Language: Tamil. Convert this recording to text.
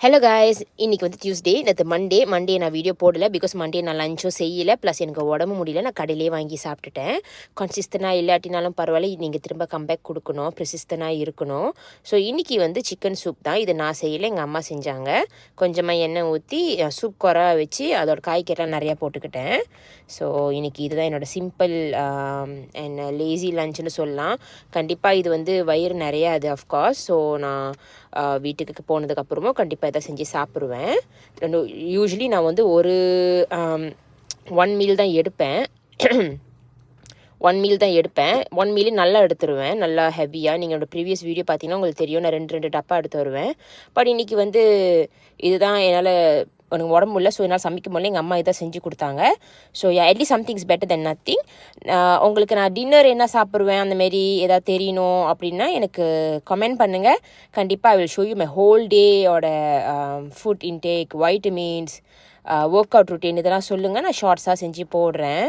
ஹலோ காய்ஸ், இன்றைக்கி வந்து டியூஸ்டே, நேற்று மண்டே நான் வீடியோ போடலை. பிகாஸ் மண்டே நான் லஞ்சும் செய்யலை, ப்ளஸ் எனக்கு உடம்பு முடியல. நான் கடையிலே வாங்கி சாப்பிட்டுட்டேன். கன்சிஸ்டனாக இல்லாட்டினாலும் பரவாயில்ல, நீங்கள் திரும்ப கம்பேக் கொடுக்கணும், ப்ரிசிஸ்டனாக இருக்கணும். ஸோ இன்றைக்கி வந்து சிக்கன் சூப் தான். இது நான் செய்யலை, எங்கள் அம்மா செஞ்சாங்க. கொஞ்சமாக எண்ணெய் ஊற்றி சூப் குறை வச்சு அதோட காய்கறிலாம் நிறையா போட்டுக்கிட்டேன். ஸோ இன்றைக்கி இதுதான் என்னோடய சிம்பிள் அண்ட் லேசி லஞ்சுன்னு சொல்லலாம். கண்டிப்பாக இது வந்து வயிறு நிறையா அது அஃப்கோர்ஸ். ஸோ நான் வீட்டுக்கு போனதுக்கப்புறமும் கண்டிப்பாக இதை செஞ்சு சாப்பிடுவேன். யூஸ்வலி நான் வந்து ஒரு 1 மீல் தான் எடுப்பேன். 1 மீல் தான் எடுப்பேன். 1 மீல் நல்லா எடுத்துருவேன், நல்லா ஹெவியாக. நீங்கள் என்னோடய ப்ரீவியஸ் வீடியோ பார்த்தீங்கன்னா உங்களுக்கு தெரியும், நான் 2 டப்பா எடுத்து வருவேன். பட் இன்றைக்கி வந்து இதுதான் என்னால் எனக்கு உடம்பு இல்லை. ஸோ என்னால் சமைக்க முடியல. எங்கள் அம்மா இதை செஞ்சு கொடுத்தாங்க. ஸோ அட்லீஸ்ட் சம்திங்ஸ் பெட்டர் தென் நத்திங். உங்களுக்கு நான் டின்னர் என்ன சாப்பிடுவேன் அந்தமாரி ஏதாவது தெரியணும் அப்படின்னா எனக்கு கமெண்ட் பண்ணுங்கள். கண்டிப்பாக I will show you my whole டேயோட food intake, vitamins, workout routine இதெல்லாம் சொல்லுங்கள். நான் ஷார்ட்ஸாக செஞ்சு போடுறேன்.